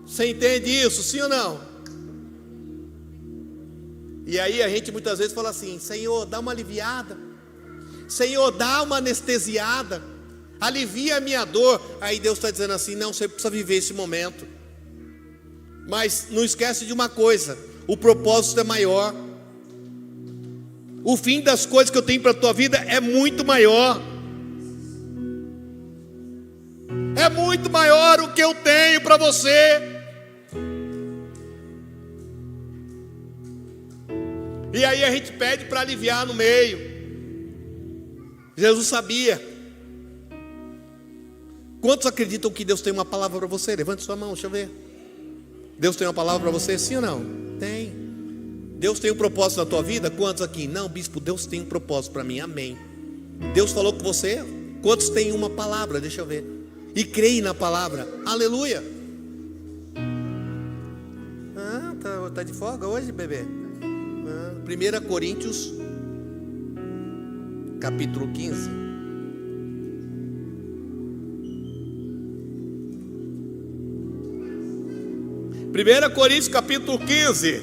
Você entende isso, sim ou não? E aí a gente muitas vezes fala assim, Senhor, dá uma aliviada. Senhor, dá uma anestesiada. Alivia a minha dor. Aí Deus está dizendo assim, não, você precisa viver esse momento. Mas não esquece de uma coisa, o propósito é maior. O fim das coisas que eu tenho para a tua vida é muito maior. É muito maior o que eu tenho para você. E aí a gente pede para aliviar no meio. Jesus sabia. Quantos acreditam que Deus tem uma palavra para você? Levante sua mão, deixa eu ver. Deus tem uma palavra para você, sim ou não? Tem. Deus tem um propósito na tua vida? Quantos aqui? Não, bispo, Deus tem um propósito para mim, amém. Deus falou com você? Quantos têm uma palavra? Deixa eu ver. E creem na palavra, aleluia. Tá de folga hoje, bebê? 1 Coríntios capítulo 15. Primeira Coríntios capítulo 15,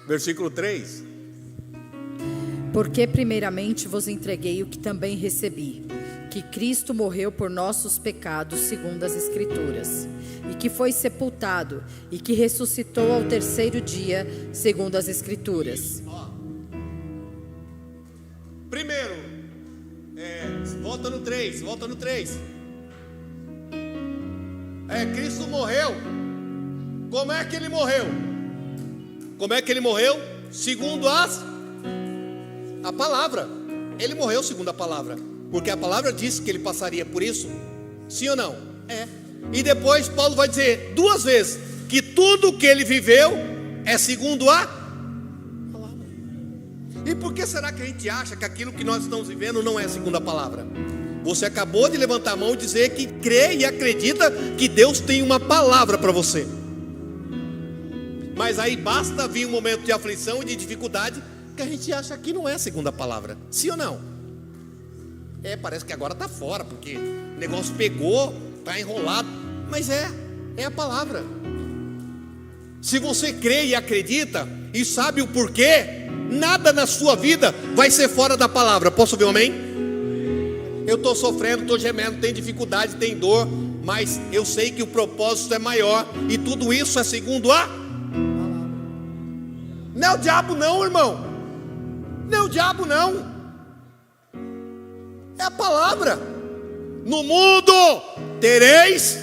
versículo 3. Porque primeiramente vos entreguei o que também recebi, que Cristo morreu por nossos pecados segundo as Escrituras, e que foi sepultado, e que ressuscitou ao terceiro dia segundo as Escrituras. Volta no 3, volta no 3. Cristo morreu. Como é que ele morreu? Como é que ele morreu? Segundo a palavra. Ele morreu segundo a palavra, porque a palavra disse que ele passaria por isso. Sim ou não? E depois Paulo vai dizer 2 vezes que tudo que ele viveu é segundo a palavra. E por que será que a gente acha que aquilo que nós estamos vivendo não é segundo a palavra? Você acabou de levantar a mão e dizer que crê e acredita que Deus tem uma palavra para você. Mas aí basta vir um momento de aflição e de dificuldade que a gente acha que não é segundo a palavra. Sim ou não? Parece que agora está fora, porque o negócio pegou, está enrolado. Mas é a palavra. Se você crê e acredita e sabe o porquê, nada na sua vida vai ser fora da palavra. Posso ouvir um amém? Eu estou sofrendo, estou gemendo, tem dificuldade, tem dor, mas eu sei que o propósito é maior, e tudo isso é segundo a palavra. Não é o diabo não, irmão. Não é o diabo não. É a palavra. No mundo tereis.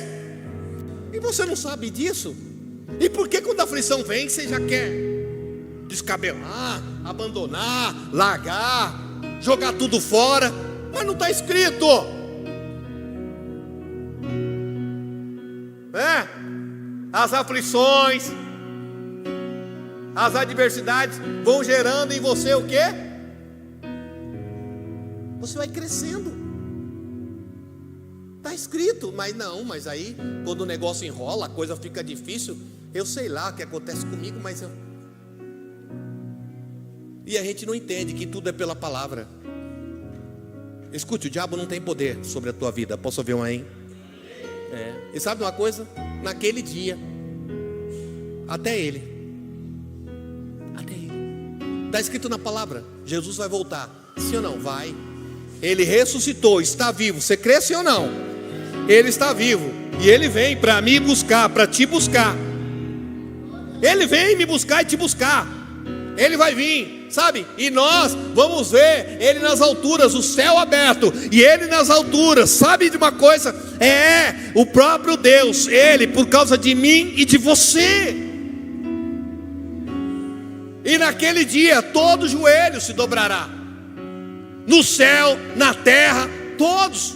E você não sabe disso? E por que quando a aflição vem, você já quer descabelar, abandonar, largar, jogar tudo fora? Mas não está escrito. As aflições, as adversidades vão gerando em você o quê? Você vai crescendo. Está escrito, mas aí quando o negócio enrola, a coisa fica difícil, eu sei lá o que acontece comigo, e a gente não entende que tudo é pela palavra. Escute, o diabo não tem poder sobre a tua vida. Posso ouvir um aí? E sabe uma coisa? Naquele dia, até ele, está escrito na palavra, Jesus vai voltar. Sim ou não? Vai. Ele ressuscitou, está vivo. Você crê sim ou não? Ele está vivo, e ele vem para me buscar, para te buscar. Ele vem me buscar e te buscar. Ele vai vir, sabe? E nós vamos ver ele nas alturas, o céu aberto, e ele nas alturas. Sabe de uma coisa? O próprio Deus, ele, por causa de mim e de você. E naquele dia todo joelho se dobrará, no céu, na terra, todos,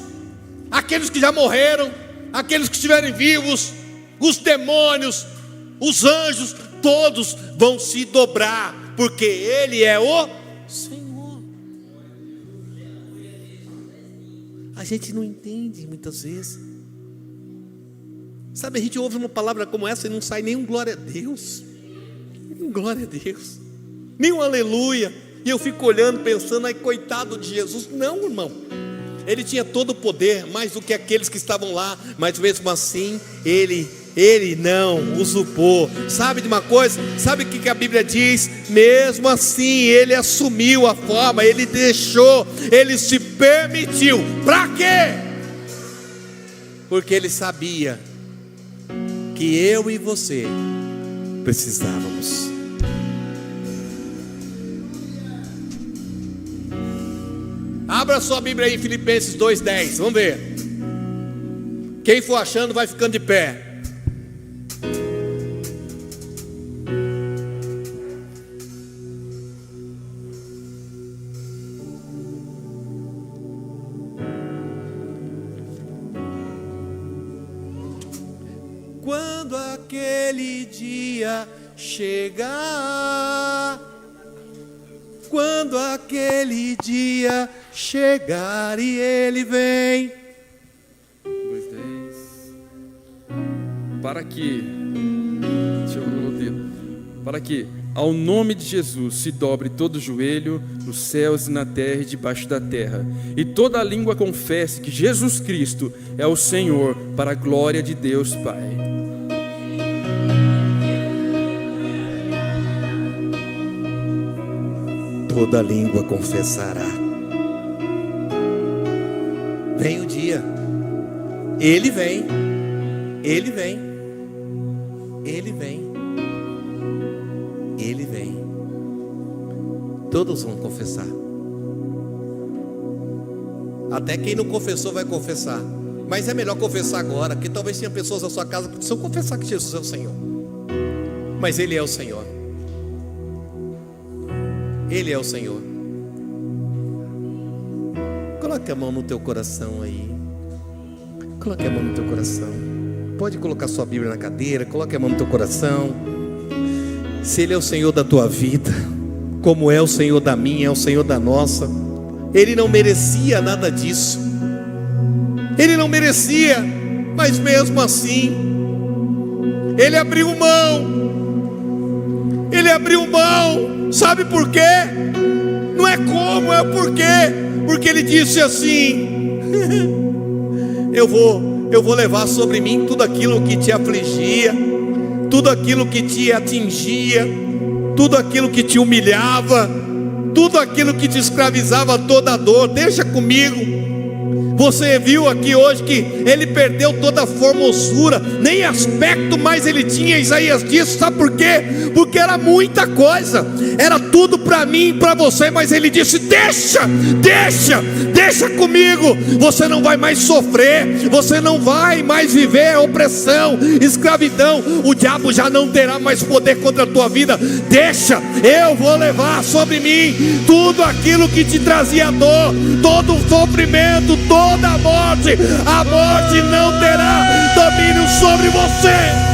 aqueles que já morreram, aqueles que estiverem vivos, os demônios, os anjos, todos vão se dobrar, porque ele é o Senhor. A gente não entende muitas vezes, sabe? A gente ouve uma palavra como essa e não sai nenhum glória a Deus, nenhum glória a Deus, nenhum aleluia. E eu fico olhando, pensando, ai, coitado de Jesus. Não, irmão, ele tinha todo o poder, mais do que aqueles que estavam lá, mas mesmo assim, ele não usurpou. Sabe de uma coisa? Sabe o que a Bíblia diz? Mesmo assim, ele assumiu a forma, ele deixou, ele se permitiu. Para quê? Porque ele sabia que eu e você precisávamos. Abra sua Bíblia aí em Filipenses 2:10, vamos ver. Quem for achando vai ficando de pé. Quando aquele dia chegar, quando aquele dia chegar e ele vem. 2:10. Para que ao nome de Jesus se dobre todo joelho nos céus e na terra e debaixo da terra, e toda língua confesse que Jesus Cristo é o Senhor, para a glória de Deus Pai. Toda língua confessará. Vem o dia, ele vem, ele vem, ele vem, ele vem. Todos vão confessar. Até quem não confessou vai confessar. Mas é melhor confessar agora, porque talvez tenha pessoas na sua casa que precisam confessar que Jesus é o Senhor. Mas Ele é o Senhor. Ele é o Senhor. Coloque a mão no teu coração aí. Coloque a mão no teu coração. Pode colocar sua Bíblia na cadeira. Coloque a mão no teu coração. Se Ele é o Senhor da tua vida, como é o Senhor da minha, é o Senhor da nossa. Ele não merecia nada disso. Ele não merecia, mas mesmo assim Ele abriu mão. Ele abriu mão. Sabe por quê? Não é como, é o porquê. Porque Ele disse assim: eu vou levar sobre mim tudo aquilo que te afligia, tudo aquilo que te atingia, tudo aquilo que te humilhava, tudo aquilo que te escravizava, toda a dor. Deixa comigo. Você viu aqui hoje que Ele perdeu toda a formosura, nem aspecto mais Ele tinha. Isaías disse, sabe por quê? Porque era muita coisa, era tudo para mim e para você, mas Ele disse: deixa comigo. Você não vai mais sofrer, você não vai mais viver opressão, escravidão. O diabo já não terá mais poder contra a tua vida. Deixa, eu vou levar sobre mim tudo aquilo que te trazia dor, todo o sofrimento, toda a morte não terá domínio sobre você.